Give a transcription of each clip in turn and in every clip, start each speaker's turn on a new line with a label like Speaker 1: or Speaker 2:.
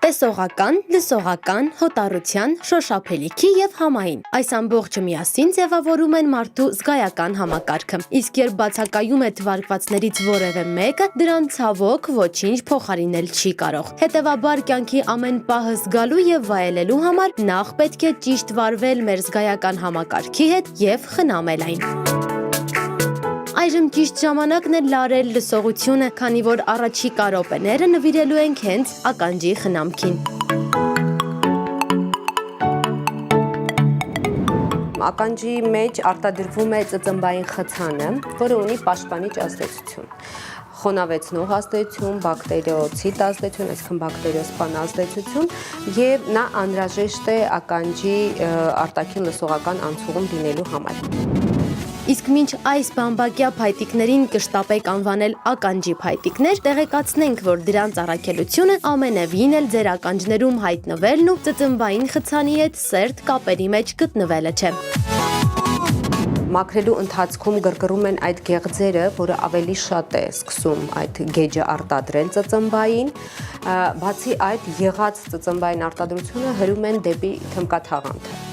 Speaker 1: Տեսողական, լսողական, հոտառության, շոշափելիքի և համային։ Այս ամբողջը միասին ձևավորում են մարդու զգայական համակարգը։ Իսկ երբ բացակայում է թվարկվածներից որևէ մեկը, դրան ցավոք ոչինչ փոխարինել չի կարող։ Հետևաբար կյանքի ամեն պահը զգալու և վայելելու համար նախ պետք է ճիշտ վարվել մեր զգայական համակարգի հետ և խնամել այն։ Այժմ ճիշտ ժամանակն է լարել լսողությունը, քանի որ առաջիկա րոպեները նվիրելու ենք հենց ականջի խնամքին։
Speaker 2: Ականջի մեջ արտադրվում է ծծմբային խցանը, որը ունի պաշտպանիչ ազդեցություն, խոնավեցնող ազդեցություն, բակտերիոցիդ ազդեցություն, այսինքն բակտերիոսպան ազդեցություն, եւ նա անհրաժեշտ է ականջի արտաքին լսողական անցուղում լինելու համար։
Speaker 1: Իսկ մինչ այս բամբակյա փայտիկներին կշտապեք անվանել ականջի փայտիկներ, տեղեկացնենք, որ դրանց առաքելությունը ամենևին էլ ձեր ականջներում հայտնվելն ու ծծմբային խցանի հետ սերտ կապերի մեջ գտնվելը չէ։
Speaker 2: Մաքրելու ընթացքում գրգռում են այդ գեղձերը, որը ավելի շատ է սկսում այդ գեջը արտադրել ծծմբային, բացի այդ եղած ծծմբային արտադրությունը հրում են դեպի թմկաթաղանթը,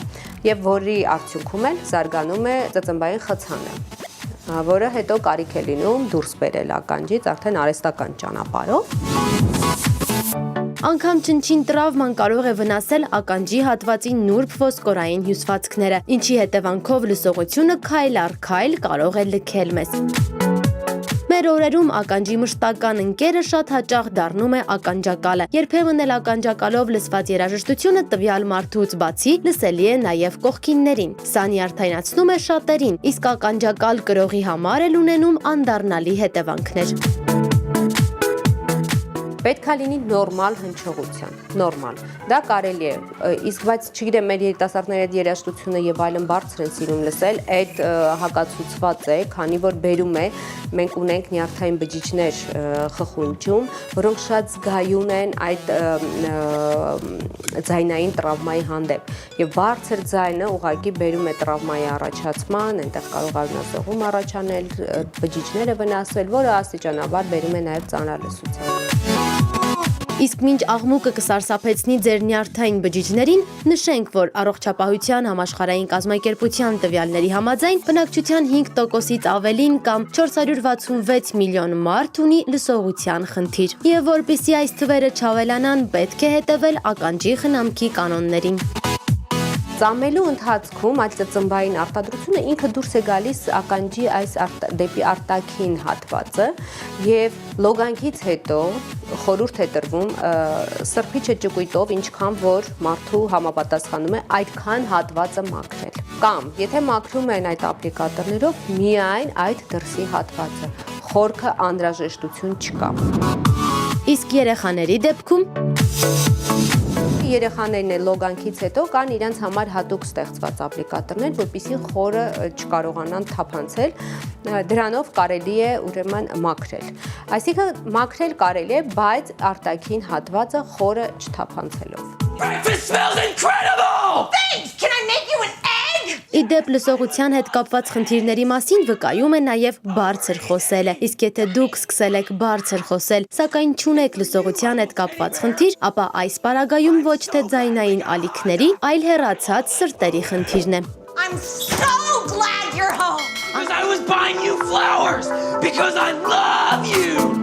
Speaker 2: եւ որի արդյունքում էլ զարգանում է ծծմբային խցանը, որը հետո կարիք է լինում դուրս բերել ականջից արդեն արհեստական ճանապարհով։
Speaker 1: Անգամ չնչին տրավման կարող է վնասել ականջի հատվածի նուրբ ոսկորային հյուսվածքները, ինչի հետևանքով լսողությունը քայլ առ քայլ կարող է լքել մեզ։ Մեր օրերում ականջի մշտական ընկերը շատ հաճախ դառնում է ականջակալը։ Երբեմն էլ ականջակալով լսված երաժշտությունը տվյալ մարդուց բացի լսելի է նաև կողքիններին։ Սա նյարդայնացնում է շատերին, իսկ ականջակալ կրողի համար էլ ունենում անդառնալի հետևանքներ։
Speaker 2: Պետք է լինի նորմալ հնչողության, նորմալ։ Դա կարելի է, իսկ բայց չգիտեմ, մեր երիտասարդների այդ երաժշտությունը եւ այլն բարձր են սիրում լսել, այդ հակացուցված է, քանի որ բերում է, մենք ունենք նյարդային բջիջներ խխունջում, որոնք շատ զգայուն են այդ ձայնային տրավմայի հանդեպ, եւ բարձր ձայնը ուղղակի բերում է տրավմայի առաջացման, այնտեղ կարող է արյունասողում առաջանել, բջիջները վնասվել, որը աստիճանաբար բերում է նաեւ ծանրալսության։
Speaker 1: Իսկ մինչ աղմուկը կսարսափեցնի ձեր նյարդային բջիջներին, նշենք, որ Առողջապահության համաշխարհային կազմակերպության տվյալների համաձայն բնակչության 5%-ից ավելին կամ 466 միլիոն մարդ ունի լսողության խնդիր։ Եվ որպեսզի այս թվերը չավելանան, պետք է հետևել ականջի խնամքի կանոններին։
Speaker 2: Ծամելու ընթացքում այդ ծծմբային արտադրությունը ինքը դուրս է գալիս ականջի այս դեպի արտաքին հատվածը եւ լոգանքից հետո խորհուրդ է տրվում սրբիչը ճկույտով, ինչքան որ մարդու համապատասխանում է, այդքան հատվածը մաքրել։ Կամ եթե մաքրում են այդ ապլիկատորներով, միայն այդ դրսի հատվածը, խորքը անհրաժեշտություն չկա։
Speaker 1: Իսկ երեխաների դեպքում
Speaker 2: երեխաներն էլ լոգանքից հետո կան իրենց համար հատուկ ստեղծված ապլիկատորներ, որպեսզի խորը չկարողանան թափանցել, դրանով կարելի է ուրեմն մաքրել։ Այսինքն մաքրել կարելի է, բայց արտաքին հատվածը խորը չթափանցելով։
Speaker 3: Breakfast smells incredible! Thanks! Can I make you an egg?
Speaker 1: Իդեպ լսողության հետ կապված խնդիրների մասին վկայում է նաև բարձր խոսելը։ Իսկ եթե դուք սկսել եք բարձր խոսել, սակայն չունեք լսողության հետ կապված խնդիր, ապա այս պարագայում ոչ թե ձայնային ալիքների, այլ հեռացած սրտերի խնդիրն է։
Speaker 3: I'm so glad you're home! Because I was buying you flowers! Because I love you!